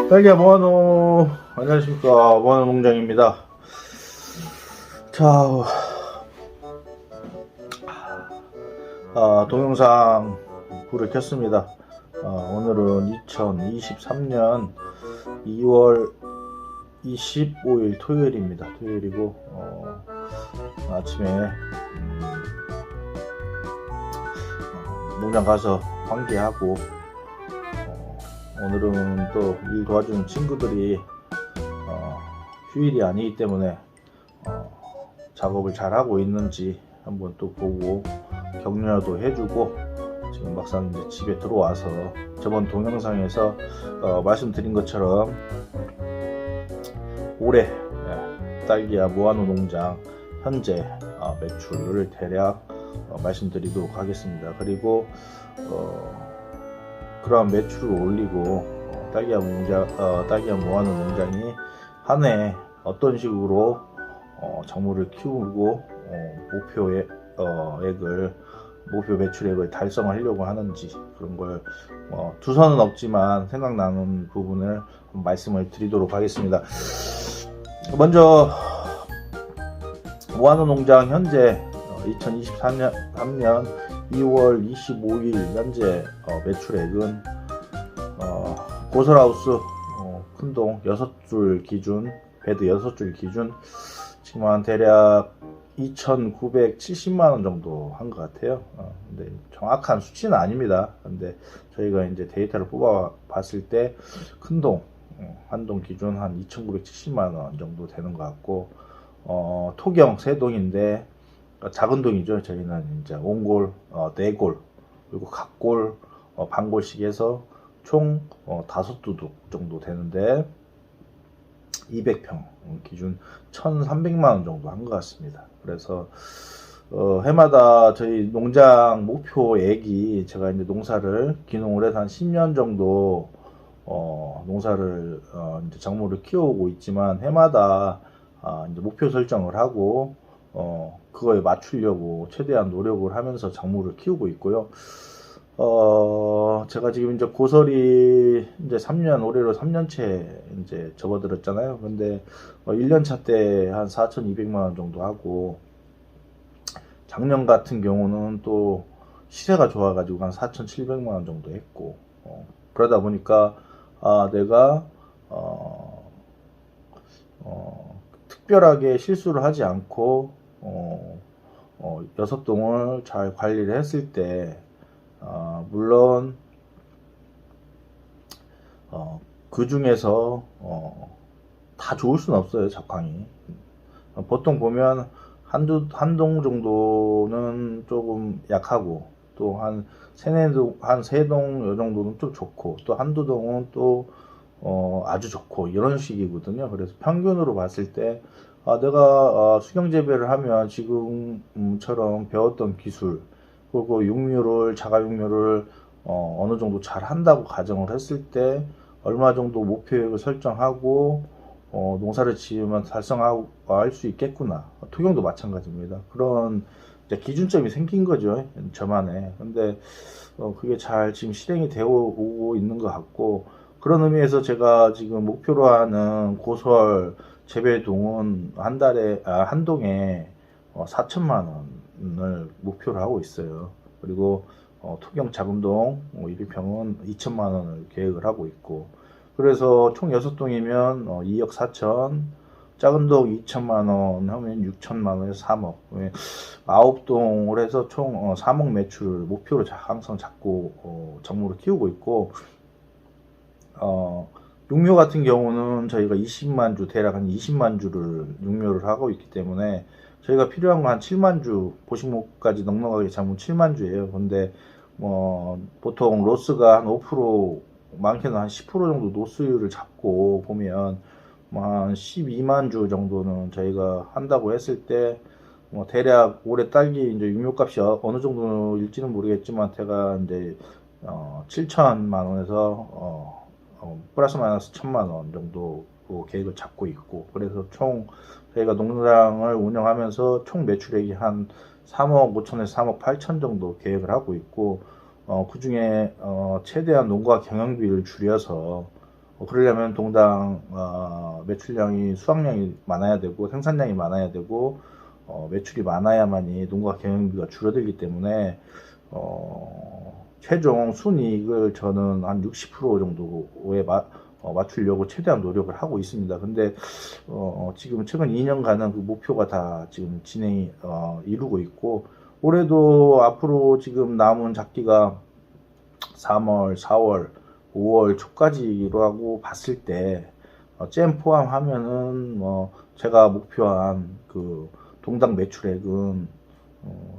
딸기야 모아노, 안녕하십니까. 모아노 농장입니다. 자, 동영상 불을 켰습니다. 오늘은 2023년 2월 25일 토요일입니다. 토요일이고 아침에 농장 가서 환기하고 오늘은 또 일 도와주는 친구들이 휴일이 아니기 때문에 작업을 잘 하고 있는지 한번 또 보고 격려도 해주고, 지금 막상 이제 집에 들어와서 저번 동영상에서 말씀드린 것처럼 올해 딸기야 모아노 농장 현재 매출을 대략 말씀드리도록 하겠습니다. 그리고 그러한 매출을 올리고 딸기야 모아노 농장이 한 해 어떤 식으로 작물을 키우고 목표 매출액을 달성하려고 하는지, 그런 걸 두 손은 없지만 생각나는 부분을 말씀을 드리도록 하겠습니다. 먼저 모아노 농장 현재 2023년 2월 25일 현재 매출액은 고설하우스 큰동 6줄 기준, 베드 6줄 기준 지금 한 대략 2,970만원 정도 한 것 같아요. 근데 정확한 수치는 아닙니다. 근데 저희가 이제 데이터를 뽑아 봤을 때 큰동 한동 기준 한 2,970만원 정도 되는 것 같고, 토경 3동인데 작은 동이죠. 저희는 이제 온골, 4골, 그리고 각골, 반골씩 해서 총 5두둑 정도 되는데 200평 기준 1,300만원 정도 한 것 같습니다. 그래서 해마다 저희 농장 목표액이, 제가 이제 농사를 기농을 해서 한 10년 정도 농사를 이제 작물을 키워오고 있지만, 해마다 이제 목표 설정을 하고 그거에 맞추려고 최대한 노력을 하면서 작물을 키우고 있고요. 제가 지금 이제 고설이 이제 올해로 3년째 이제 접어들었잖아요. 근데 1년차 때 한 4,200만원 정도 하고, 작년 같은 경우는 또 시세가 좋아가지고 한 4,700만원 정도 했고, 그러다 보니까 내가 특별하게 실수를 하지 않고 6동을 잘 관리를 했을 때, 물론 그 중에서 다 좋을 수는 없어요. 작황이 보통 보면 한 동 정도는 조금 약하고, 또 한 세 동 요 정도는 좀 좋고, 또 한두 동은 또 아주 좋고, 이런 식이거든요. 그래서 평균으로 봤을 때 내가 수경 재배를 하면 지금처럼 배웠던 기술, 그리고 자가 육묘를 어느 정도 잘 한다고 가정을 했을 때 얼마 정도 목표액을 설정하고 농사를 지으면 달성할 수 있겠구나. 토경도 마찬가지입니다. 그런 기준점이 생긴 거죠, 저만의. 근데 그게 잘 지금 실행이 되어 오고 있는 것 같고, 그런 의미에서 제가 지금 목표로 하는 고설 재배동은 한 동에 4천만원을 목표로 하고 있어요. 그리고 토경 작은동 200평은 2천만원을 계획을 하고 있고, 그래서 총 6동이면 2억 4천, 작은동 2천만원 하면 6천만원에서 3억, 9동을 해서 총 3억 매출을 목표로 항상 잡고 작물을 키우고 있고, 육묘 같은 경우는 저희가 20만 주, 대략 한 20만 주를 육묘를 하고 있기 때문에 저희가 필요한 건 한 7만 주, 보식목까지 넉넉하게 잡으면 7만 주예요. 근데 보통 로스가 한 5%, 많게는 한 10% 정도 노수율을 잡고 보면 한 12만 주 정도는 저희가 한다고 했을 때, 대략 올해 딸기 이제 육묘값이 어느 정도일지는 모르겠지만, 제가 이제 7천만 원에서 플러스 마이너스 1,000만 원 정도 계획을 잡고 있고, 그래서 총 저희가 농장을 운영하면서 총 매출액이 한 3억 5천에서 3억 8천 정도 계획을 하고 있고, 그 중에 최대한 농가 경영비를 줄여서 그러려면 동당 매출량이 수확량이 많아야 되고 생산량이 많아야 되고 매출이 많아야만이 농가 경영비가 줄어들기 때문에 최종 순이익을 저는 한 60% 정도에 맞추려고 최대한 노력을 하고 있습니다. 근데 지금 최근 2년간은 그 목표가 다 지금 진행이 이루고 있고, 올해도 앞으로 지금 남은 작기가 3월, 4월, 5월 초까지로 하고 봤을 때 잼 포함하면은 제가 목표한 그 동당 매출액은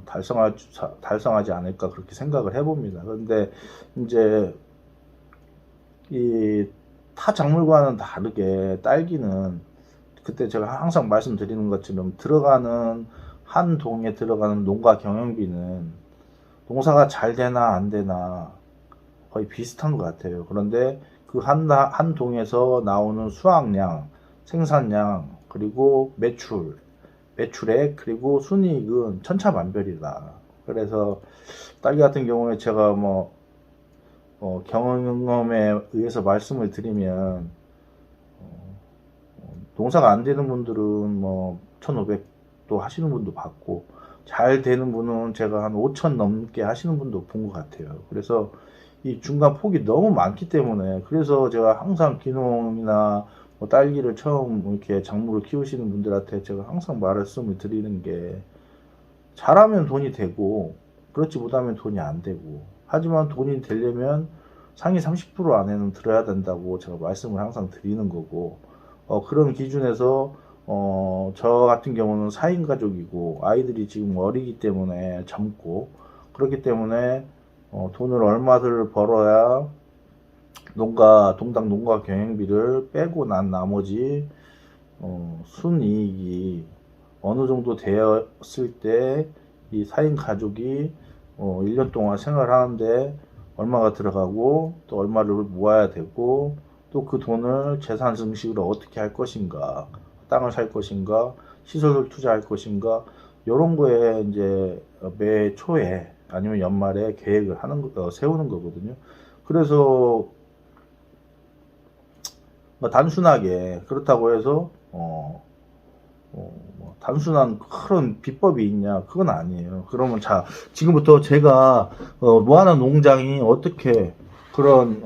달성하지 않을까 그렇게 생각을 해봅니다. 그런데 이제 이 타 작물과는 다르게 딸기는 그때 제가 항상 말씀드리는 것처럼 들어가는 한 동에 들어가는 농가 경영비는 농사가 잘 되나 안 되나 거의 비슷한 것 같아요. 그런데 그 한 동에서 나오는 수확량, 생산량, 그리고 매출액, 그리고 순이익은 천차만별이다. 그래서 딸기 같은 경우에 제가 경험에 의해서 말씀을 드리면 농사가 안 되는 분들은 1,500도 하시는 분도 봤고, 잘 되는 분은 제가 한 5,000 넘게 하시는 분도 본 것 같아요. 그래서 이 중간 폭이 너무 많기 때문에, 그래서 제가 항상 귀농이나 딸기를 처음 이렇게 작물을 키우시는 분들한테 제가 항상 말씀을 드리는 게, 잘하면 돈이 되고 그렇지 못하면 돈이 안 되고, 하지만 돈이 되려면 상위 30% 안에는 들어야 된다고 제가 말씀을 항상 드리는 거고, 그런 기준에서 저 같은 경우는 4인 가족이고 아이들이 지금 어리기 때문에 젊고, 그렇기 때문에 돈을 얼마를 벌어야 동당 농가 경영비를 빼고 난 나머지 순이익이 어느 정도 되었을 때 이 4인 가족이 1년 동안 생활하는데 얼마가 들어가고 또 얼마를 모아야 되고, 또 그 돈을 재산 증식으로 어떻게 할 것인가, 땅을 살 것인가, 시설을 투자할 것인가, 이런 거에 이제 매 초에 아니면 연말에 계획을 세우는 거거든요. 그래서 단순하게 그렇다고 해서 단순한 그런 비법이 있냐, 그건 아니에요. 그러면 자, 지금부터 제가 무한한 농장이 어떻게 그런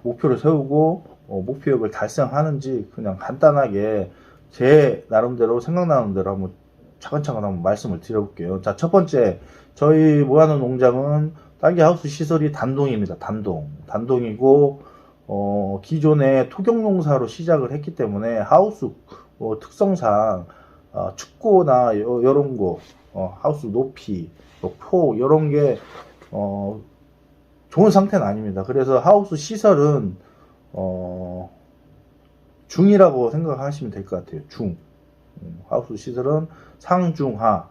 목표를 세우고 목표액을 달성하는지 그냥 간단하게 제 나름대로 생각나는 대로 한번 차근차근 한번 말씀을 드려볼게요. 자, 첫 번째, 저희 무한한 농장은 딸기 하우스 시설이 단동입니다. 단동이고 기존에 토경농사로 시작을 했기 때문에 하우스 특성상 춥거나 이런 거 하우스 높이, 폭 이런 게 좋은 상태는 아닙니다. 그래서 하우스 시설은 중이라고 생각하시면 될 것 같아요. 중. 하우스 시설은 상중하,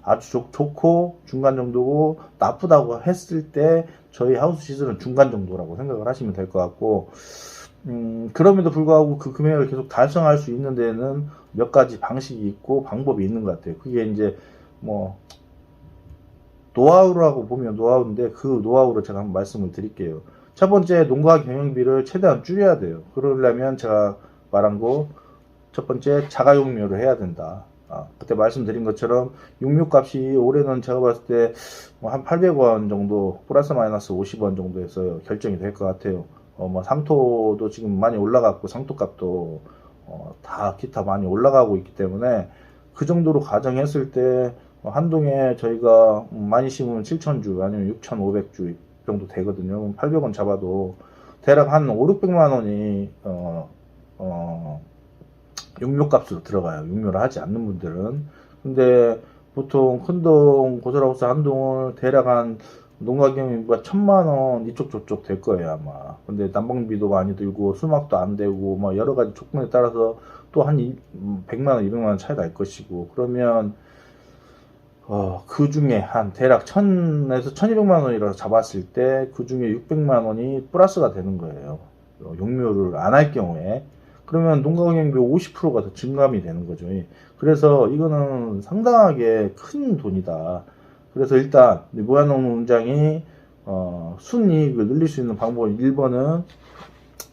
아주 좋고 중간 정도고, 나쁘다고 했을 때 저희 하우스 시설은 중간 정도라고 생각을 하시면 될 것 같고, 그럼에도 불구하고 그 금액을 계속 달성할 수 있는 데는 몇 가지 방식이 있고 방법이 있는 것 같아요. 그게 이제 노하우라고 보면 노하우인데, 그 노하우로 제가 한번 말씀을 드릴게요. 첫 번째, 농가 경영비를 최대한 줄여야 돼요. 그러려면 제가 말한 거, 첫 번째, 자가 육묘를 해야 된다. 그때 말씀드린 것처럼 육묘 값이 올해는 제가 봤을 때 한 800원 정도, 플러스 마이너스 50원 정도에서 결정이 될 것 같아요. 상토도 지금 많이 올라갔고, 상토값도 다 기타 많이 올라가고 있기 때문에 그 정도로 가정했을 때 한 동에 저희가 많이 심으면 7,000주 아니면 6,500주 정도 되거든요. 800원 잡아도 대략 한 5, 600만 원이 육묘값으로 들어가요. 육묘를 하지 않는 분들은. 근데 보통 큰동 고설하우스 한 동을 대략 한 농가 경영비가 1,000만 원 이쪽 저쪽 될 거예요, 아마. 근데 난방비도 많이 들고 수막도 안 되고 여러 가지 조건에 따라서 또 한 100만 원, 200만 원 차이 날 것이고, 그러면 그 중에 한 대략 1,000에서 1,200만 원이라고 잡았을 때 그 중에 600만 원이 플러스가 되는 거예요. 육묘를 안 할 경우에. 그러면 농가경비 50%가 더 증감이 되는 거죠. 그래서 이거는 상당하게 큰 돈이다. 그래서 일단 무한농장이 순이익을 늘릴 수 있는 방법은 1번은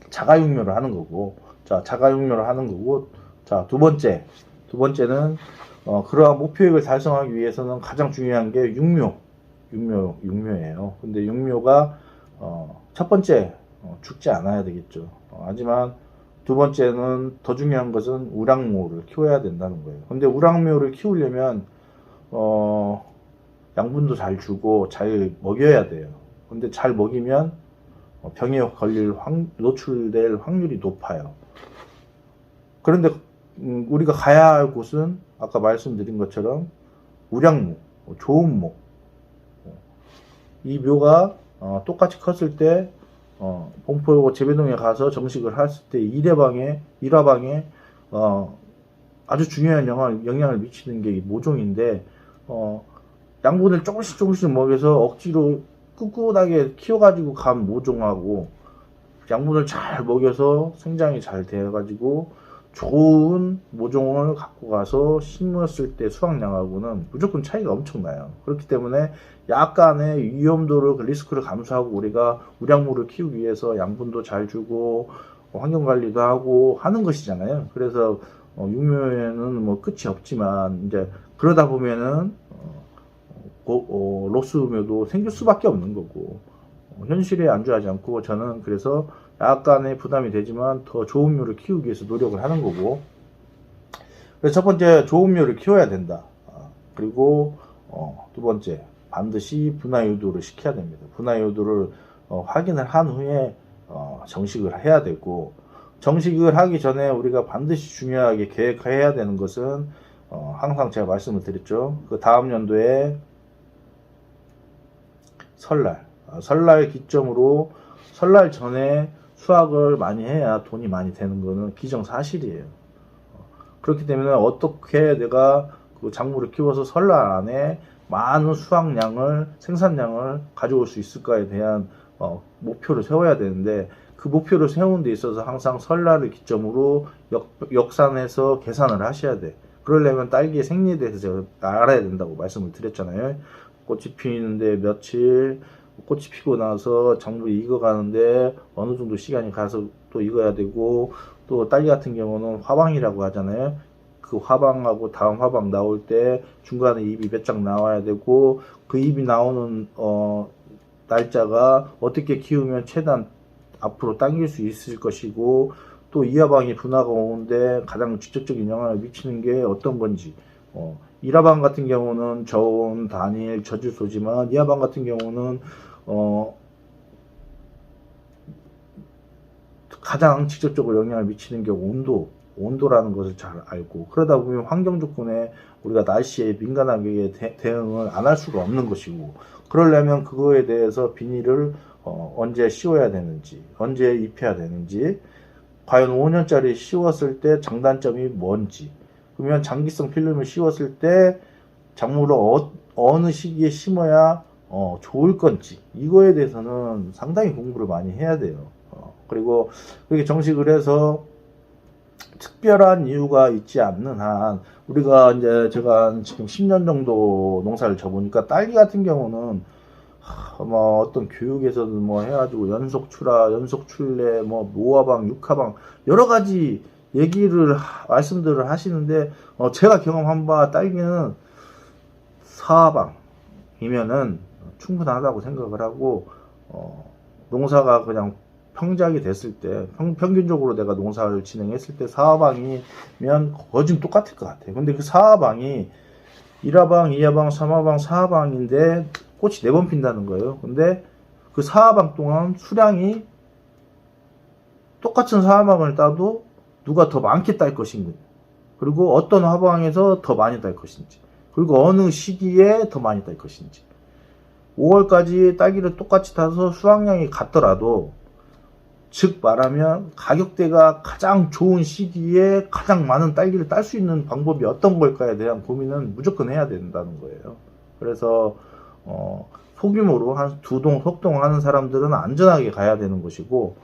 자가육묘를 하는 거고, 자, 자가육묘를 하는 거고, 자, 두 번째는 그러한 목표액을 달성하기 위해서는 가장 중요한 게 육묘예요. 근데 육묘가 첫 번째 죽지 않아야 되겠죠. 하지만 두 번째는 더 중요한 것은 우량모를 키워야 된다는 거예요. 근데 우량모를 키우려면 양분도 잘 주고 잘 먹여야 돼요. 근데 잘 먹이면 병에 노출될 확률이 높아요. 그런데 우리가 가야 할 곳은 아까 말씀드린 것처럼 우량모, 좋은 모. 이 묘가 똑같이 컸을 때 본포 재배동에 가서 정식을 했을 때 일화방에 아주 중요한 영향을 미치는 게 모종인데 양분을 조금씩 먹여서 억지로 꿋꿋하게 키워가지고 간 모종하고 양분을 잘 먹여서 생장이 잘 돼가지고 좋은 모종을 갖고 가서 심었을 때 수확량하고는 무조건 차이가 엄청나요. 그렇기 때문에 약간의 위험도를 리스크를 감수하고 우리가 우량모를 키우기 위해서 양분도 잘 주고 환경관리도 하고 하는 것이잖아요. 그래서 육묘에는 뭐 끝이 없지만 이제 그러다 보면은 로스묘도 생길 수밖에 없는 거고 현실에 안주하지 않고 저는 그래서 약간의 부담이 되지만 더 좋은 묘를 키우기 위해서 노력을 하는 거고, 그래서 첫 번째 좋은 묘를 키워야 된다. 그리고 두 번째 반드시 분화유도를 시켜야 됩니다. 분화유도를 확인을 한 후에 정식을 해야 되고, 정식을 하기 전에 우리가 반드시 중요하게 계획해야 되는 것은 항상 제가 말씀을 드렸죠. 그 다음 연도에 설날 기점으로 설날 전에 수확을 많이 해야 돈이 많이 되는 거는 기정사실이에요. 그렇기 때문에 어떻게 내가 그 작물을 키워서 설날 안에 많은 생산량을 가져올 수 있을까에 대한 목표를 세워야 되는데, 그 목표를 세우는 데 있어서 항상 설날을 기점으로 역산해서 계산을 하셔야 돼. 그러려면 딸기의 생리에 대해서 제가 알아야 된다고 말씀을 드렸잖아요. 꽃이 피는데 며칠, 꽃이 피고 나서 작물이 익어가는데 어느 정도 시간이 가서 또 익어야 되고, 또 딸기 같은 경우는 화방이라고 하잖아요. 그 화방하고 다음 화방 나올 때 중간에 잎이 몇 장 나와야 되고, 그 잎이 나오는 날짜가 어떻게 키우면 최대한 앞으로 당길 수 있을 것이고, 또 이하방이 분화가 오는데 가장 직접적인 영향을 미치는 게 어떤 건지, 일하방 같은 경우는 저온, 단일, 저주소지만 이하방 같은 경우는 가장 직접적으로 영향을 미치는 게 온도라는 것을 잘 알고, 그러다 보면 환경 조건에 우리가 날씨에 민감하게 대응을 안 할 수가 없는 것이고, 그러려면 그거에 대해서 비닐을 언제 씌워야 되는지, 언제 입혀야 되는지, 과연 5년짜리 씌웠을 때 장단점이 뭔지, 그러면 장기성 필름을 씌웠을 때 작물을 어느 시기에 심어야 좋을 건지, 이거에 대해서는 상당히 공부를 많이 해야 돼요. 그리고 그렇게 정식을 해서 특별한 이유가 있지 않는 한, 우리가 이제 제가 지금 10년 정도 농사를 져보니까 딸기 같은 경우는 뭐 어떤 교육에서는 뭐 해가지고 연속 출하, 연속 출래, 뭐 5화방, 6화방 여러 가지 말씀들을 하시는데, 제가 경험한 바 딸기는 4화방이면은 충분하다고 생각을 하고, 농사가 그냥 평작이 됐을 때, 평균적으로 내가 농사를 진행했을 때 4화방이면 거진 똑같을 것 같아요. 근데 그 4화방이 1화방, 2화방, 3화방, 4화방인데 꽃이 4번 핀다는 거예요. 근데 그 4화방 동안 수량이 똑같은 4화방을 따도 누가 더 많게 딸 것인지, 그리고 어떤 화방에서 더 많이 딸 것인지, 그리고 어느 시기에 더 많이 딸 것인지. 5월까지 딸기를 똑같이 타서 수확량이 같더라도, 즉 말하면 가격대가 가장 좋은 시기에 가장 많은 딸기를 딸 수 있는 방법이 어떤 걸까에 대한 고민은 무조건 해야 된다는 거예요. 그래서 소규모로 한 2동, 3동 하는 사람들은 안전하게 가야 되는 것이고,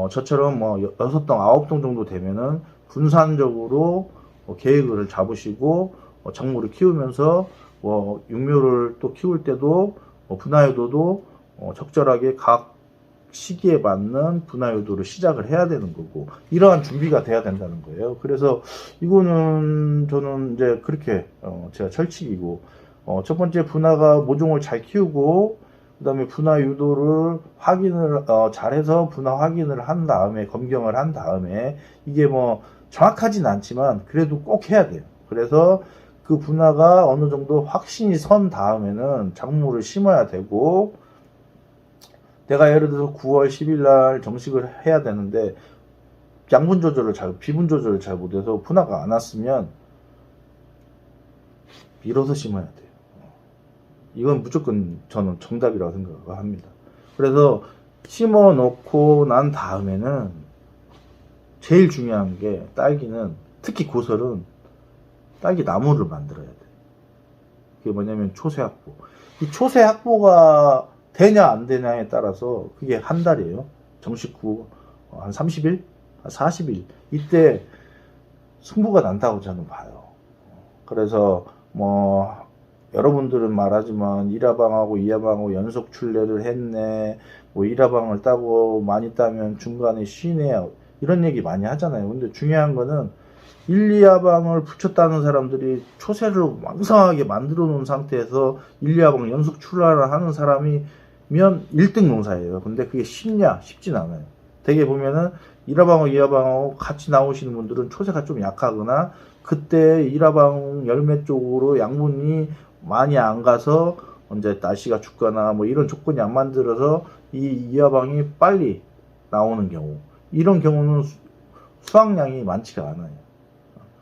저처럼 뭐 6동, 9동 정도 되면은 분산적으로 계획을 잡으시고 작물을 키우면서 육묘를 또 키울 때도 분화유도도 적절하게 각 시기에 맞는 분화유도를 시작을 해야 되는 거고, 이러한 준비가 돼야 된다는 거예요. 그래서 이거는 저는 이제 그렇게 제가 철칙이고, 첫 번째 분화가 모종을 잘 키우고, 그 다음에 분화 유도를 확인을 잘해서 분화 확인을 한 다음에 검경을 한 다음에, 이게 뭐 정확하진 않지만 그래도 꼭 해야 돼요. 그래서 그 분화가 어느 정도 확신이 선 다음에는 작물을 심어야 되고, 내가 예를 들어서 9월 10일 날 정식을 해야 되는데 양분 조절을 비분 조절을 잘 못해서 분화가 안 왔으면 밀어서 심어야 돼요. 이건 무조건 저는 정답이라고 생각을 합니다. 그래서 심어 놓고 난 다음에는 제일 중요한 게, 딸기는, 특히 고설은 딸기 나무를 만들어야 돼요. 그게 뭐냐면 초세 확보. 이 초세 확보가 되냐 안 되냐에 따라서 그게 한 달이에요. 정식 후 한 30일, 한 40일, 이때 승부가 난다고 저는 봐요. 그래서 뭐 여러분들은 말하지만 1화방하고 2화방하고 연속 출래를 했네, 뭐 1화방을 따고 많이 따면 중간에 쉬네, 이런 얘기 많이 하잖아요. 근데 중요한 거는 1, 2화방을 붙였다는 사람들이 초세를 왕성하게 만들어 놓은 상태에서 1, 2화방 연속 출하를 하는 사람이면 1등 농사예요. 근데 그게 쉽냐? 쉽진 않아요. 되게 보면은 1화방하고 2화방하고 같이 나오시는 분들은 초세가 좀 약하거나, 그때 1화방 열매 쪽으로 양분이 많이 안 가서 이제 날씨가 춥거나 뭐 이런 조건이 안 만들어서 이 2화방이 빨리 나오는 경우, 이런 경우는 수확량이 많지가 않아요.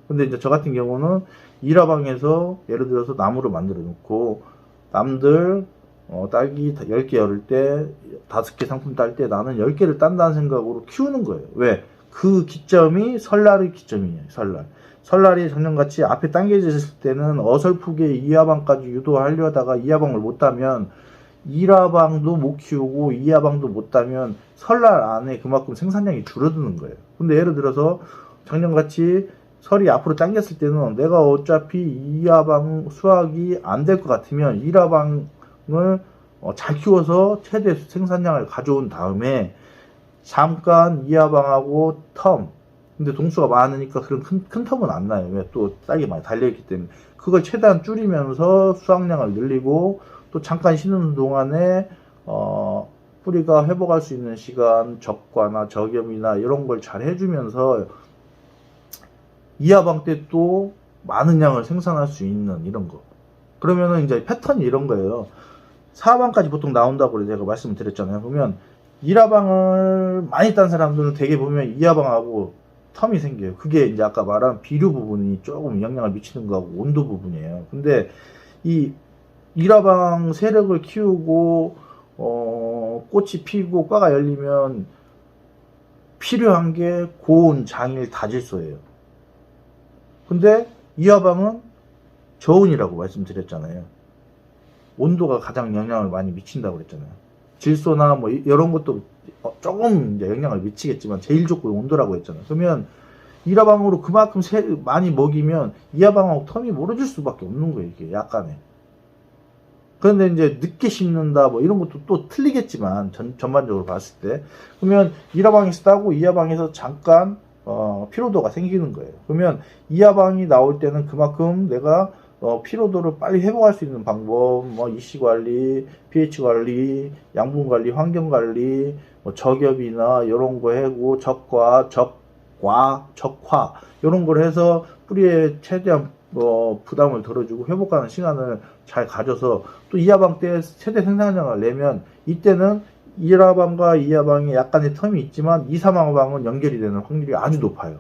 근데 이제 저 같은 경우는 1화방에서 예를 들어서 나무를 만들어 놓고, 남들 딸기 10개 열을 때 5개 상품 딸 때 나는 10개를 딴다는 생각으로 키우는 거예요. 왜? 그 기점이 설날의 기점이에요. 설날이 작년같이 앞에 당겨졌을 때는 어설프게 2화방까지 유도하려다가 2화방을 못 따면 1화방도 못 키우고 2화방도 못 따면 설날 안에 그만큼 생산량이 줄어드는 거예요. 근데 예를 들어서 작년같이 설이 앞으로 당겼을 때는 내가 어차피 2화방 수확이 안 될 것 같으면 1화방을 잘 키워서 최대 생산량을 가져온 다음에 잠깐 2화방하고 텀, 근데 동수가 많으니까 그런 큰 텀은 안 나요. 왜? 또 딸기 많이 달려있기 때문에. 그걸 최대한 줄이면서 수확량을 늘리고, 또 잠깐 쉬는 동안에 뿌리가 회복할 수 있는 시간, 적과나 적염이나 이런 걸 잘 해주면서 2화방 때 또 많은 양을 생산할 수 있는 이런 거. 그러면은 이제 패턴이 이런 거예요. 4화방까지 보통 나온다고 제가 말씀을 드렸잖아요. 그러면 1화방을 많이 딴 사람들은 대개 보면 2화방하고 텀이 생겨요. 그게 이제 아까 말한 비료 부분이 조금 영향을 미치는 거하고 온도 부분이에요. 근데 이 1화방 세력을 키우고 꽃이 피고 과가 열리면 필요한 게 고온, 장일, 다질소예요. 근데 2화방은 저온이라고 말씀드렸잖아요. 온도가 가장 영향을 많이 미친다고 그랬잖아요. 질소나 뭐 이런 것도 조금 이제 영향을 미치겠지만 제일 좋고 온도라고 했잖아요. 그러면 1화방으로 그만큼 많이 먹이면 2화방하고 텀이 멀어질 수밖에 없는 거예요. 이게 약간의. 그런데 이제 늦게 심는다 뭐 이런 것도 또 틀리겠지만 전반적으로 봤을 때, 그러면 1화방에서 따고 2화방에서 잠깐 피로도가 생기는 거예요. 그러면 2화방이 나올 때는 그만큼 내가 피로도를 빨리 회복할 수 있는 방법, 뭐 이씨 관리, pH 관리, 양분 관리, 환경 관리, 뭐 저겹이나 이런 거 하고 적과 적화 이런 걸 해서 뿌리에 최대한 부담을 덜어주고 회복하는 시간을 잘 가져서 또 2화방 때 최대 생산량을 내면, 이때는 1화방과 2화방에 약간의 텀이 있지만 2, 3화방은 연결이 되는 확률이 아주 높아요.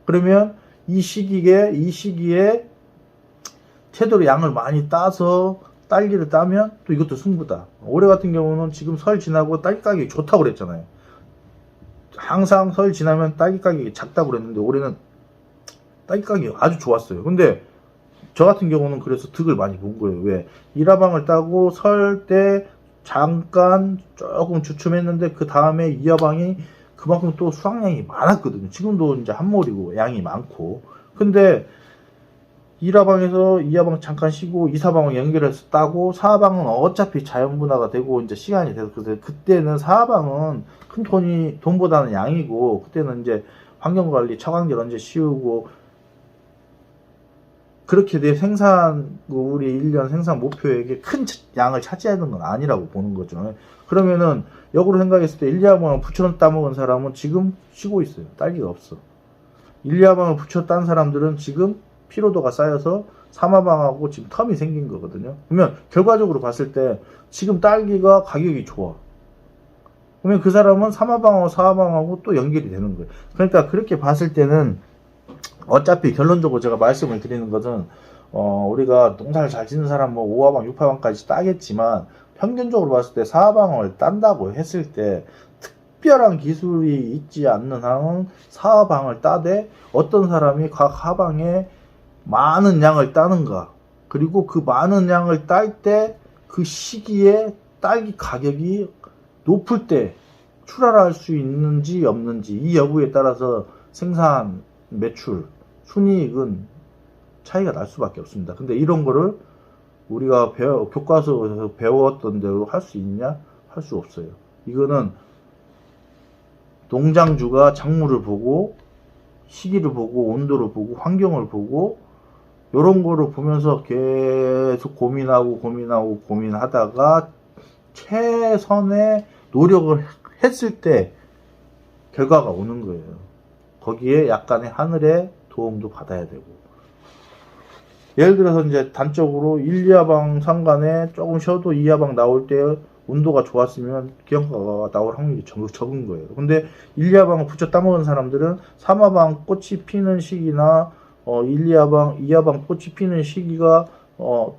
그러면 이 시기에 제대로 양을 많이 따서 딸기를 따면 또 이것도 승부다. 올해 같은 경우는 지금 설 지나고 딸기 가격이 좋다고 그랬잖아요. 항상 설 지나면 딸기 가격이 작다고 그랬는데 올해는 딸기 가격이 아주 좋았어요. 근데 저 같은 경우는 그래서 득을 많이 본 거예요. 왜? 1화방을 따고 설 때 잠깐 조금 주춤했는데 그 다음에 2화방이 그만큼 또 수확량이 많았거든요. 지금도 이제 한몰이고 양이 많고. 근데 1화방에서 2화방 잠깐 쉬고 2, 4방을 연결해서 따고 4화방은 어차피 자연분화가 되고 이제 시간이 돼서 그때는 4화방은 큰 돈보다는 양이고 그때는 이제 환경관리, 차광질 언제 씌우고 그렇게 내 생산, 우리 1년 생산 목표액에 큰 양을 차지하는 건 아니라고 보는 거죠. 그러면은 역으로 생각했을 때 1, 2화방을 붙여 따먹은 사람은 지금 쉬고 있어요. 딸기가 없어. 1, 2화방을 붙여 딴 사람들은 지금 피로도가 쌓여서 3화방하고 지금 텀이 생긴 거거든요. 그러면 결과적으로 봤을 때 지금 딸기가 가격이 좋아. 그러면 그 사람은 3화방하고 4화방하고 또 연결이 되는 거예요. 그러니까 그렇게 봤을 때는 어차피 결론적으로 제가 말씀을 드리는 것은 우리가 농사를 잘 짓는 사람 뭐 5화방, 6화방까지 따겠지만 평균적으로 봤을 때 4화방을 딴다고 했을 때 특별한 기술이 있지 않는 한은 4화방을 따되 어떤 사람이 각 화방에 많은 양을 따는가, 그리고 그 많은 양을 딸 때 그 시기에 딸기 가격이 높을 때 출하할 수 있는지 없는지, 이 여부에 따라서 생산, 매출, 순이익은 차이가 날 수밖에 없습니다. 근데 이런 거를 우리가 교과서에서 배웠던 대로 할 수 있냐? 할 수 없어요. 이거는 농장주가 작물을 보고 시기를 보고 온도를 보고 환경을 보고 이런 거를 보면서 계속 고민하다가 최선의 노력을 했을 때 결과가 오는 거예요. 거기에 약간의 하늘의 도움도 받아야 되고. 예를 들어서 이제 단적으로 1, 2화방 상간에 조금 쉬어도 2화방 나올 때 온도가 좋았으면 기형가가 나올 확률이 적은 거예요. 근데 1, 2화방을 붙여 따먹은 사람들은 3화방 꽃이 피는 시기나 1, 2화방 꽃이 피는 시기가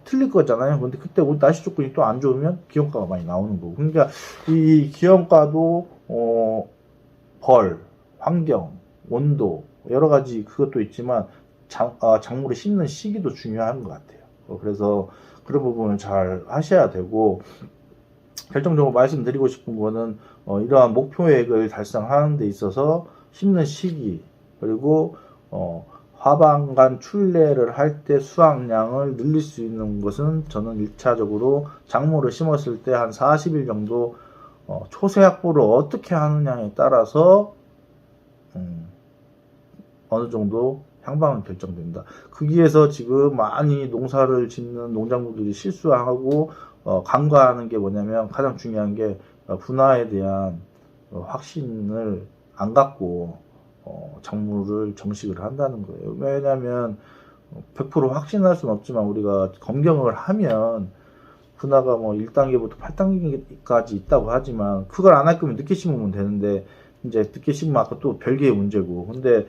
틀릴 거잖아요. 근데 그때 날씨 조건이 또 안 좋으면 기형가가 많이 나오는 거고. 그러니까 이 기형가도 벌, 환경, 온도 여러 가지 그것도 있지만 작물을 심는 시기도 중요한 것 같아요. 그래서 그런 부분을 잘 하셔야 되고, 결정적으로 말씀드리고 싶은 거는 이러한 목표액을 달성하는 데 있어서 심는 시기, 그리고 화방간 출래를 할 때 수확량을 늘릴 수 있는 것은 저는 1차적으로 작물을 심었을 때 한 40일 정도 초세 확보를 어떻게 하느냐에 따라서 어느 정도 향방은 결정된다. 거기에서 지금 많이 농사를 짓는 농장주들이 실수하고 간과하는 게 뭐냐면, 가장 중요한 게 분화에 대한 확신을 안 갖고 작물을 정식을 한다는 거예요. 왜냐하면 100% 확신할 수는 없지만 우리가 검경을 하면 분화가 뭐 1단계부터 8단계까지 있다고 하지만 그걸 안 할 거면 늦게 심으면 되는데, 이제 늦게 심으면 아까 또 별개의 문제고. 근데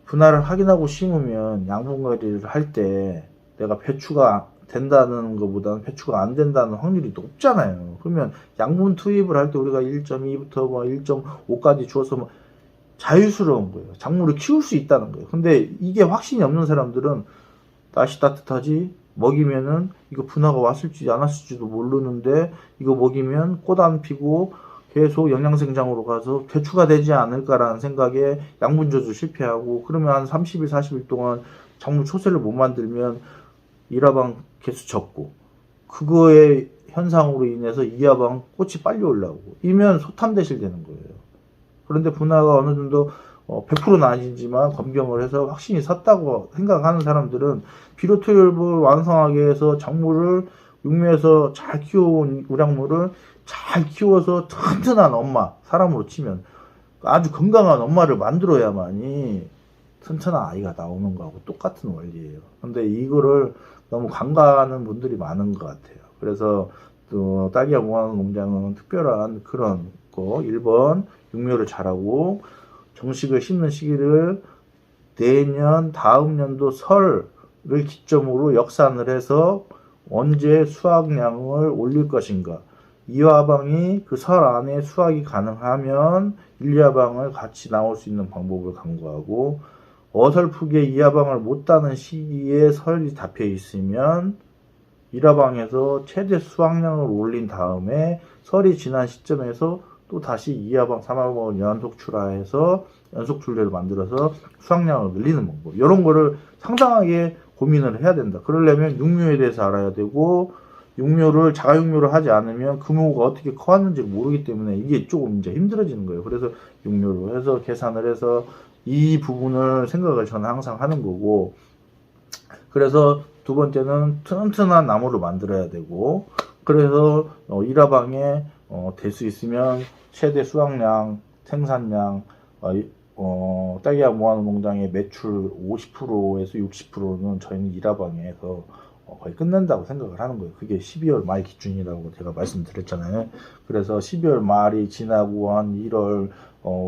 분할을 확인하고 심으면 양분 관리를 할 때 내가 배추가 된다는 것보다는 배추가 안 된다는 확률이 높잖아요. 그러면 양분 투입을 할 때 우리가 1.2부터 뭐 1.5까지 주어서 뭐 자유스러운 거예요. 작물을 키울 수 있다는 거예요. 근데 이게 확신이 없는 사람들은 날씨 따뜻하지, 먹이면은 이거 분화가 왔을지 안 왔을지도 모르는데 이거 먹이면 꽃 안 피고 계속 영양생장으로 가서 배추가 되지 않을까라는 생각에 양분 조절 실패하고, 그러면 한 30일, 40일 동안 작물 초세를 못 만들면 1화방 개수 적고, 그거의 현상으로 인해서 2화방 꽃이 빨리 올라오고, 이면 소탐대실 되는 거예요. 그런데 분화가 어느 정도 100%는 아니지만 검경을 해서 확신이 섰다고 생각하는 사람들은 비료투입을 완성하게 해서 작물을 육묘에서 잘 키워온 우량물을 잘 키워서 튼튼한 엄마, 사람으로 치면 아주 건강한 엄마를 만들어야만이 튼튼한 아이가 나오는 거하고 똑같은 원리예요. 근데 이거를 너무 간과하는 분들이 많은 것 같아요. 그래서 또 딸기와 무화과 농장은 특별한 그런 거, 1번 육묘를 잘하고 정식을 심는 시기를 내년 다음 연도 설을 기점으로 역산을 해서 언제 수확량을 올릴 것인가, 2화방이 그 설 안에 수확이 가능하면 1, 2화방을 같이 나올 수 있는 방법을 강구하고, 어설프게 2화방을 못 따는 시기에 설이 잡혀 있으면 1화방에서 최대 수확량을 올린 다음에 설이 지난 시점에서 또 또 다시 2하방, 3하방 연속 출하해서 연속 출래를 만들어서 수확량을 늘리는 방법. 이런 거를 상당하게 고민을 해야 된다. 그러려면 육묘에 대해서 알아야 되고, 자가육묘를 하지 않으면 금호가 어떻게 커왔는지 모르기 때문에 이게 조금 이제 힘들어지는 거예요. 그래서 육묘로 해서 계산을 해서 이 부분을 생각을 저는 항상 하는 거고, 그래서 두 번째는 튼튼한 나무를 만들어야 되고, 그래서 1화방에 될 수 있으면 최대 수확량, 생산량, 딸기약 모아놓은 농장의 매출 50%에서 60%는 저희는 1화방에서 거의 끝낸다고 생각을 하는 거예요. 그게 12월 말 기준이라고 제가 말씀드렸잖아요. 그래서 12월 말이 지나고 한 1월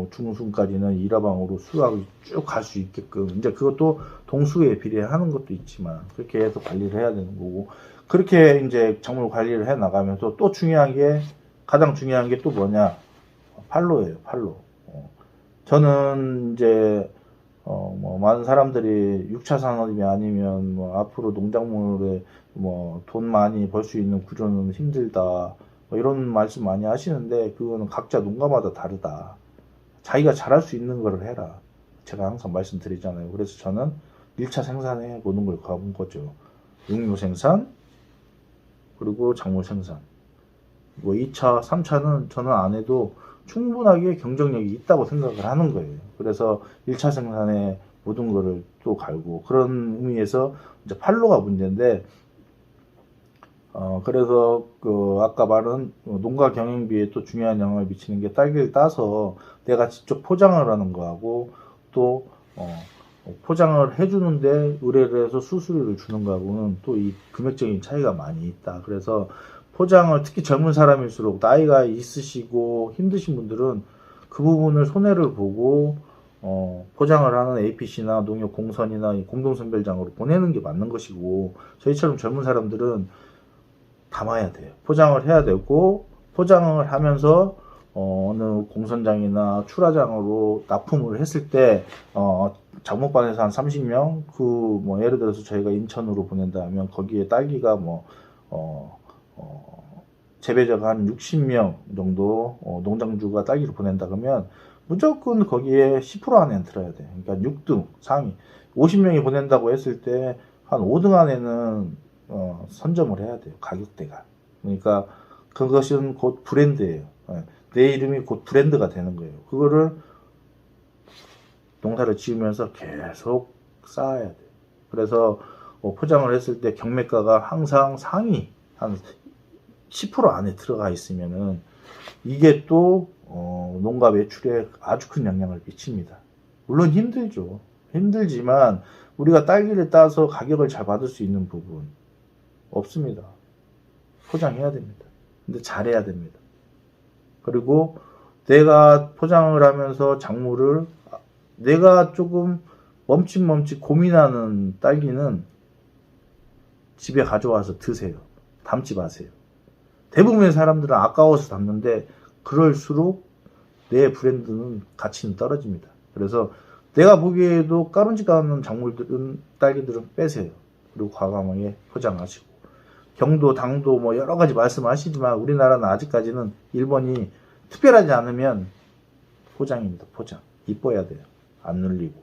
중순까지는 1화방으로 수확이 쭉 갈 수 있게끔, 이제 그것도 동수에 비례하는 것도 있지만 그렇게 해서 관리를 해야 되는 거고, 그렇게 이제 작물 관리를 해 나가면서 또 가장 중요한 게 또 뭐냐, 판로예요. 판로. 저는 이제 뭐 많은 사람들이 6차 산업이 아니면 뭐 앞으로 농작물에 뭐 돈 많이 벌 수 있는 구조는 힘들다, 뭐 이런 말씀 많이 하시는데, 그거는 각자 농가마다 다르다. 자기가 잘할 수 있는 거를 해라. 제가 항상 말씀드리잖아요. 그래서 저는 1차 생산에 모든 걸 가본 거죠. 육묘 생산, 그리고 작물 생산. 뭐 2차, 3차는 저는 안 해도 충분하게 경쟁력이 있다고 생각을 하는 거예요. 그래서 1차 생산에 모든 거를 또 갈고, 그런 의미에서 이제 판로가 문제인데, 그래서 아까 말한 농가 경영비에 또 중요한 영향을 미치는 게, 딸기를 따서 내가 직접 포장을 하는 거하고, 또 포장을 해주는데 의뢰를 해서 수수료를 주는 거하고는 또 이 금액적인 차이가 많이 있다. 그래서 포장을, 특히 젊은 사람일수록 나이가 있으시고 힘드신 분들은 그 부분을 손해를 보고 포장을 하는 APC나 농협공선이나 공동선별장으로 보내는 게 맞는 것이고, 저희처럼 젊은 사람들은 담아야 돼요. 포장을 해야 되고, 포장을 하면서 어느 공선장이나 출하장으로 납품을 했을 때 작목반에서 한 30명, 뭐 예를 들어서 저희가 인천으로 보낸다 하면 거기에 딸기가 재배자가 한 60명 정도 농장주가 딸기를 보낸다 그러면 무조건 거기에 10% 안에 들어야 돼. 그러니까 6등 상위 50명이 보낸다고 했을 때 한 5등 안에는 선점을 해야 돼요. 가격대가. 그러니까 그것은 곧 브랜드예요. 내 이름이 곧 브랜드가 되는 거예요. 그거를 농사를 지으면서 계속 쌓아야 돼요. 그래서 포장을 했을 때 경매가가 항상 상위 한 10% 안에 들어가 있으면은 이게 또 농가 매출에 아주 큰 영향을 미칩니다. 물론 힘들죠. 힘들지만 우리가 딸기를 따서 가격을 잘 받을 수 있는 부분 없습니다. 포장해야 됩니다. 근데 잘해야 됩니다. 그리고 내가 포장을 하면서 작물을 내가 조금 멈칫멈칫 고민하는 딸기는 집에 가져와서 드세요. 담지 마세요. 대부분의 사람들은 아까워서 담는데, 그럴수록 내 브랜드는 가치는 떨어집니다. 그래서 내가 보기에도 까름지가 않는 딸기들은 빼세요. 그리고 과감하게 포장하시고, 경도, 당도 뭐 여러 가지 말씀하시지만 우리나라는 아직까지는 1번이 특별하지 않으면 포장입니다. 포장. 이뻐야 돼요. 안 눌리고.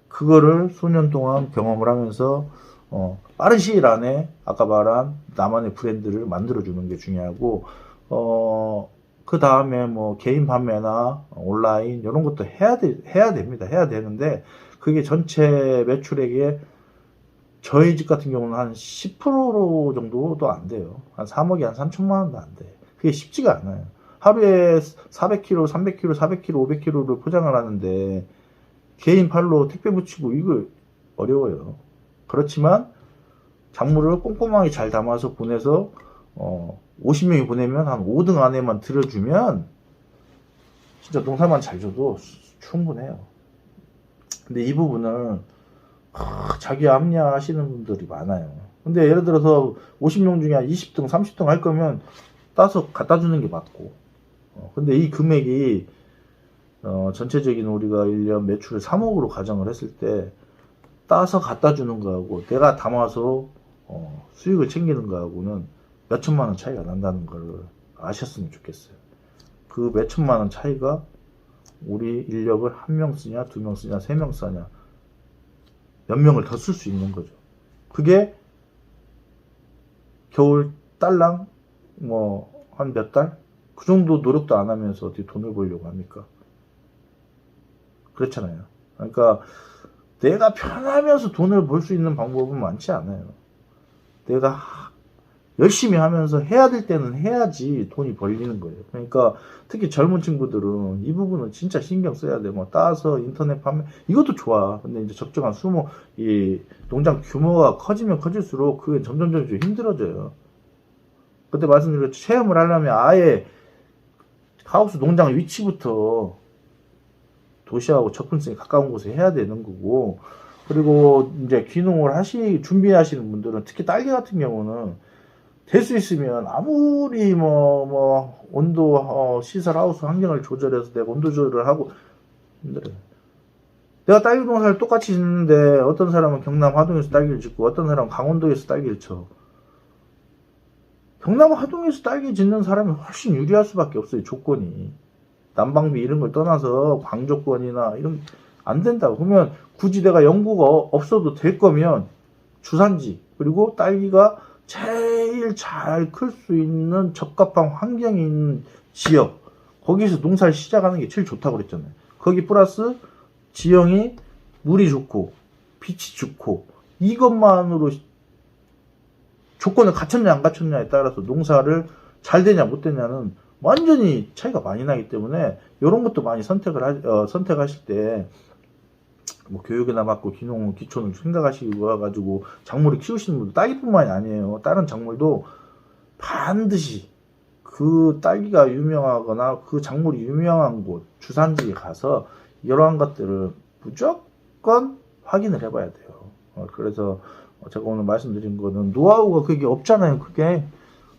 그거를 수년 동안 경험을 하면서 빠른 시일 안에 아까 말한 나만의 브랜드를 만들어주는 게 중요하고, 그 다음에 뭐 개인 판매나 온라인 이런 것도 해야 됩니다. 해야 되는데, 그게 전체 매출액의 저희 집 같은 경우는 한 10% 정도도 안 돼요. 한 3억이 한 3천만 원도 안 돼. 그게 쉽지가 않아요. 하루에 400kg, 300kg, 400kg, 500kg를 포장을 하는데 개인 팔로 택배 붙이고 이거 어려워요. 그렇지만 작물을 꼼꼼하게 잘 담아서 보내서 50명이 보내면 한 5등 안에만 들어주면 진짜 농사만 잘 줘도 충분해요. 근데 이 부분을 자기 합리화하시는 분들이 많아요. 근데 예를 들어서 50명 중에 한 20등, 30등 할 거면 따서 갖다 주는 게 맞고, 근데 이 금액이 전체적인 우리가 1년 매출을 3억으로 가정을 했을 때 따서 갖다 주는 거하고 내가 담아서 수익을 챙기는 거하고는 몇 천만 원 차이가 난다는 걸 아셨으면 좋겠어요. 그 몇천만 원 차이가 우리 인력을 한 명 쓰냐, 두 명 쓰냐, 세 명 쓰냐, 몇 명을 더 쓸 수 있는 거죠. 그게 겨울 딸랑 뭐 한 몇 달? 그 정도 노력도 안 하면서 어떻게 돈을 벌려고 합니까? 그렇잖아요. 그러니까 내가 편하면서 돈을 벌 수 있는 방법은 많지 않아요. 내가 열심히 하면서 해야 될 때는 해야지 돈이 벌리는 거예요. 그러니까 특히 젊은 친구들은 이 부분은 진짜 신경 써야 돼. 뭐 따서 인터넷 판매 이것도 좋아. 근데 이제 적정한 수모 이 농장 규모가 커지면 커질수록 그게 점점 힘들어져요. 그때 말씀드렸죠. 체험을 하려면 아예 하우스 농장 위치부터 도시하고 접근성이 가까운 곳에 해야 되는 거고, 그리고 이제 귀농을 준비하시는 분들은 특히 딸기 같은 경우는 될 수 있으면 아무리 온도, 시설 하우스 환경을 조절해서 내가 온도 조절을 하고 힘들어요. 내가 딸기 농사를 똑같이 짓는데 어떤 사람은 경남 화동에서 딸기를 짓고 어떤 사람은 강원도에서 딸기를 쳐. 경남 화동에서 딸기 짓는 사람이 훨씬 유리할 수밖에 없어요. 조건이. 난방비 이런 걸 떠나서 광조건이나 이런 안 된다고. 그러면 굳이 내가 연구가 없어도 될 거면 주산지 그리고 딸기가 제일 잘 클 수 있는 적합한 환경이 있는 지역 거기서 농사를 시작하는 게 제일 좋다고 그랬잖아요. 거기 플러스 지형이 물이 좋고 빛이 좋고 이것만으로 조건을 갖췄냐 안 갖췄냐에 따라서 농사를 잘 되냐 못 되냐는 완전히 차이가 많이 나기 때문에 이런 것도 많이 선택하실 때 뭐 교육이나 받고 기초는 생각하시고 와가지고 작물을 키우시는 분들 딸기뿐만이 아니에요. 다른 작물도 반드시 그 딸기가 유명하거나 그 작물이 유명한 곳 주산지에 가서 이러한 것들을 무조건 확인을 해봐야 돼요. 그래서 제가 오늘 말씀드린 거는 노하우가 그게 없잖아요. 그게.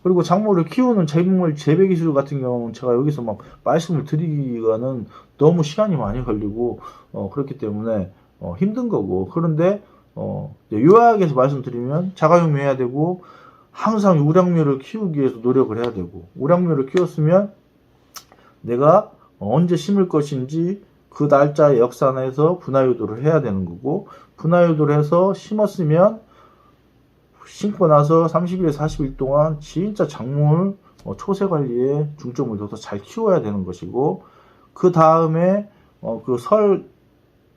그리고 작물을 키우는 작물 재배 기술 같은 경우는 제가 여기서 막 말씀을 드리기가는 너무 시간이 많이 걸리고 그렇기 때문에 힘든 거고. 그런데 요약해서 말씀드리면 자가용미 해야 되고 항상 우량묘를 키우기 위해서 노력을 해야 되고, 우량묘를 키웠으면 내가 언제 심을 것인지 그 날짜에 역산해서 분화유도를 해야 되는 거고, 분화유도를 해서 심었으면 심고 나서 30일에서 40일 동안 진짜 작물 초세 관리에 중점을 둬서 잘 키워야 되는 것이고, 그 다음에 그 설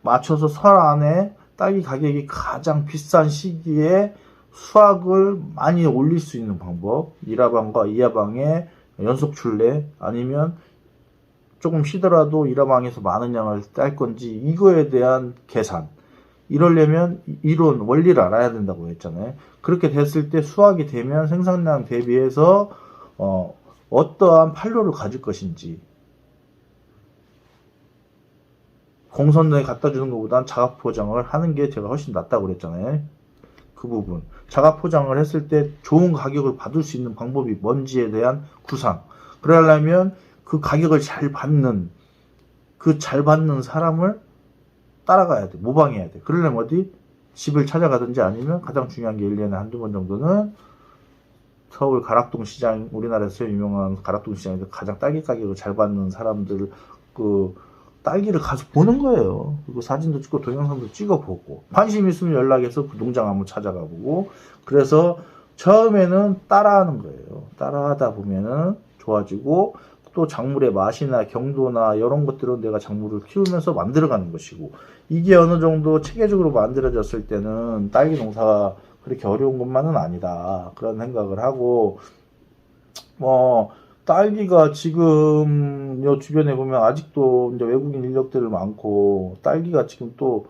맞춰서 설 안에 딸기 가격이 가장 비싼 시기에 수확을 많이 올릴 수 있는 방법, 1화방과 2화방의 연속 출래, 아니면 조금 쉬더라도 1화방에서 많은 양을 딸 건지 이거에 대한 계산, 이러려면 이론 원리를 알아야 된다고 했잖아요. 그렇게 됐을 때 수확이 되면 생산량 대비해서 어떠한 판로를 가질 것인지, 공선에 갖다 주는 것보단 자가 포장을 하는 게 제가 훨씬 낫다고 그랬잖아요. 그 부분 자가 포장을 했을 때 좋은 가격을 받을 수 있는 방법이 뭔지에 대한 구상, 그러려면 그 가격을 잘 받는 사람을 따라가야 돼. 모방해야 돼. 그러려면 어디 집을 찾아가든지 아니면 가장 중요한 게 1년에 한두 번 정도는 서울 가락동 시장, 우리나라에서 유명한 가락동 시장에서 가장 딸기 가격을 잘 받는 사람들 그 딸기를 가서 보는 거예요. 그리고 사진도 찍고 동영상도 찍어보고, 관심 있으면 연락해서 그 농장 한번 찾아가 보고, 그래서 처음에는 따라하는 거예요. 따라하다 보면은 좋아지고, 또 작물의 맛이나 경도나 이런 것들은 내가 작물을 키우면서 만들어가는 것이고, 이게 어느 정도 체계적으로 만들어졌을 때는 딸기 농사가 그렇게 어려운 것만은 아니다, 그런 생각을 하고, 딸기가 지금 요 주변에 보면 아직도 이제 외국인 인력들 많고, 딸기가 지금 또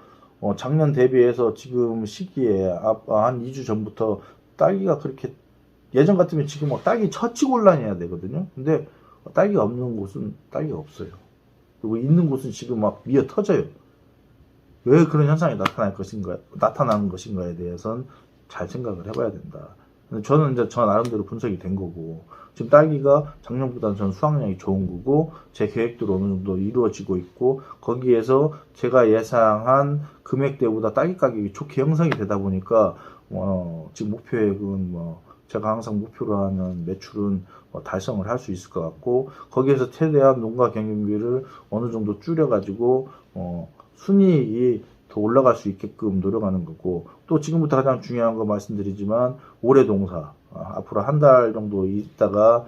작년 대비해서 지금 시기에 한 2주 전부터 딸기가 그렇게, 예전 같으면 지금 딸기 처치곤란해야 되거든요. 근데 딸기가 없는 곳은 딸기가 없어요. 그리고 있는 곳은 지금 막 미어 터져요. 왜 그런 현상이 나타나는 것인가에 대해서는 잘 생각을 해봐야 된다. 저는 이제 저 나름대로 분석이 된 거고, 지금 딸기가 작년보다는 전 수확량이 좋은 거고, 제 계획대로 어느 정도 이루어지고 있고, 거기에서 제가 예상한 금액대보다 딸기 가격이 좋게 형성이 되다 보니까 지금 목표액은 제가 항상 목표로 하는 매출은 달성을 할 수 있을 것 같고, 거기에서 최대한 농가 경영비를 어느 정도 줄여가지고 순이익이 더 올라갈 수 있게끔 노력하는 거고, 또 지금부터 가장 중요한 거 말씀드리지만, 올해 동사 앞으로 한 달 정도 있다가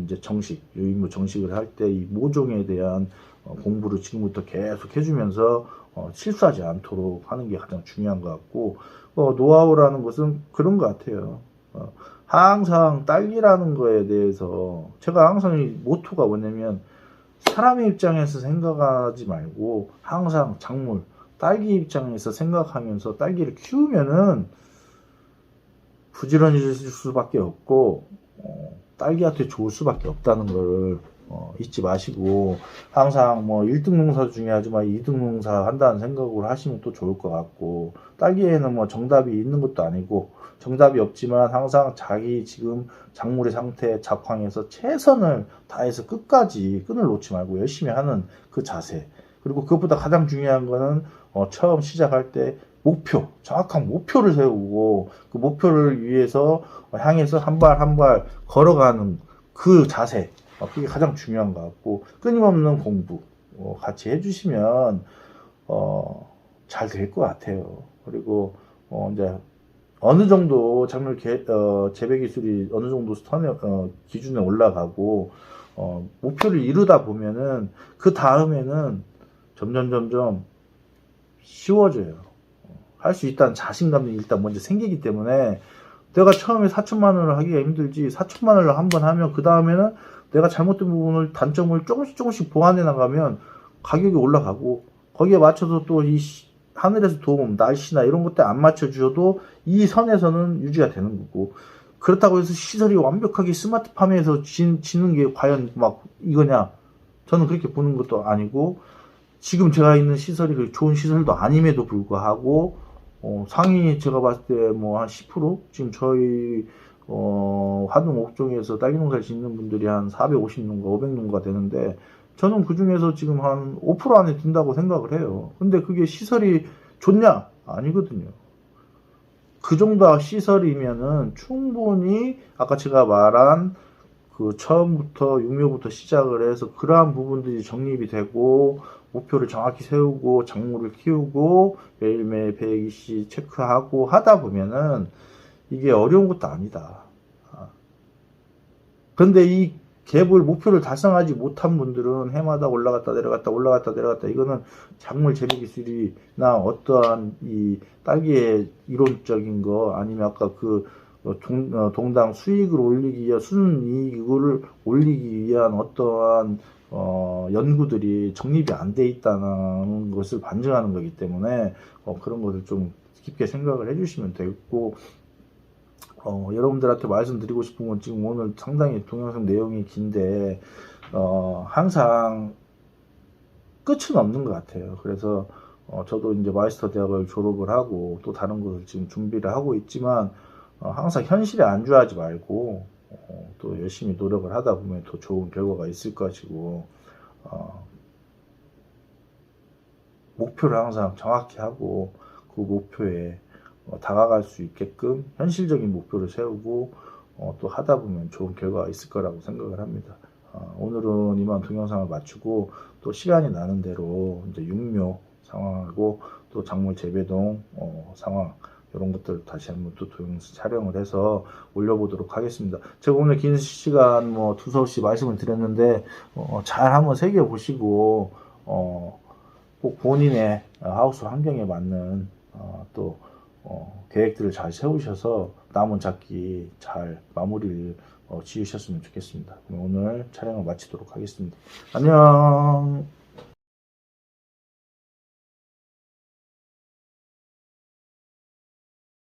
이제 정식 유인무 정식을 할 때 이 모종에 대한 공부를 지금부터 계속 해주면서 실수하지 않도록 하는 게 가장 중요한 것 같고, 노하우라는 것은 그런 것 같아요. 항상 딸기라는 거에 대해서 제가 항상 이 모토가 뭐냐면, 사람의 입장에서 생각하지 말고 항상 작물, 딸기 입장에서 생각하면서 딸기를 키우면은 부지런해질 수밖에 없고 딸기한테 좋을 수밖에 없다는 걸 잊지 마시고, 항상 뭐 1등 농사도 중요하지만 2등 농사 한다는 생각으로 하시면 또 좋을 것 같고, 딸기에는 뭐 정답이 있는 것도 아니고 정답이 없지만 항상 자기 지금 작물의 상태, 작황에서 최선을 다해서 끝까지 끈을 놓지 말고 열심히 하는 그 자세, 그리고 그것보다 가장 중요한 거는 처음 시작할 때 목표, 정확한 목표를 세우고 그 목표를 위해서 향해서 한 발 한 발 걸어가는 그 자세, 그게 가장 중요한 것 같고, 끊임없는 공부 같이 해주시면 잘 될 것 같아요. 그리고 이제 어느 정도 작물 재배 기술이 어느 정도 기준에 올라가고 목표를 이루다 보면은 그 다음에는 점점 쉬워져요. 할 수 있다는 자신감이 일단 먼저 생기기 때문에, 내가 처음에 4천만 원을 하기가 힘들지 4천만 원을 한번 하면 그 다음에는 내가 잘못된 부분을, 단점을 조금씩 보완해 나가면 가격이 올라가고, 거기에 맞춰서 또 이 하늘에서 도움, 날씨나 이런 것들 안 맞춰주셔도 이 선에서는 유지가 되는 거고, 그렇다고 해서 시설이 완벽하게 스마트팜에서 지는 게 과연 막 이거냐, 저는 그렇게 보는 것도 아니고, 지금 제가 있는 시설이 좋은 시설도 아님에도 불구하고 상위 제가 봤을 때 뭐 한 10%, 지금 저희 화동 옥종에서 딸기 농사를 짓는 분들이 한 450농가, 500농가 되는데, 저는 그 중에서 지금 한 5% 안에 든다고 생각을 해요. 근데 그게 시설이 좋냐? 아니거든요. 그 정도 시설이면은 충분히 아까 제가 말한 그 처음부터 육묘부터 시작을 해서 그러한 부분들이 정립이 되고, 목표를 정확히 세우고 작물을 키우고 매일매일 120시 체크하고 하다 보면은 이게 어려운 것도 아니다. 그런데 이 갭을, 목표를 달성하지 못한 분들은 해마다 올라갔다 내려갔다 이거는 작물 재배 기술이나 어떠한 이 딸기의 이론적인 거, 아니면 아까 그 동당 수익을 올리기 위한, 순이익을 올리기 위한 어떠한 연구들이 정립이 안 돼 있다는 것을 반증하는 거기 때문에 그런 것을 좀 깊게 생각을 해주시면 되고, 여러분들한테 말씀드리고 싶은 건, 지금 오늘 상당히 동영상 내용이 긴데 항상 끝은 없는 것 같아요. 그래서 저도 이제 마이스터 대학을 졸업을 하고 또 다른 것을 지금 준비를 하고 있지만, 항상 현실에 안주하지 말고 또 열심히 노력을 하다 보면 더 좋은 결과가 있을 것이고, 목표를 항상 정확히 하고 그 목표에 다가갈 수 있게끔 현실적인 목표를 세우고 또 하다 보면 좋은 결과가 있을 거라고 생각을 합니다. 오늘은 이만 동영상을 마치고, 또 시간이 나는 대로 이제 육묘 상황하고 또 작물 재배동 상황, 이런 것들 다시 한번 또 동영상 촬영을 해서 올려보도록 하겠습니다. 제가 오늘 긴 시간 두서없이 말씀을 드렸는데 잘 한번 새겨보시고 꼭 본인의 하우스 환경에 맞는 또 계획들을 잘 세우셔서 남은 작기 잘 마무리를 지으셨으면 좋겠습니다. 오늘 촬영을 마치도록 하겠습니다. 안녕.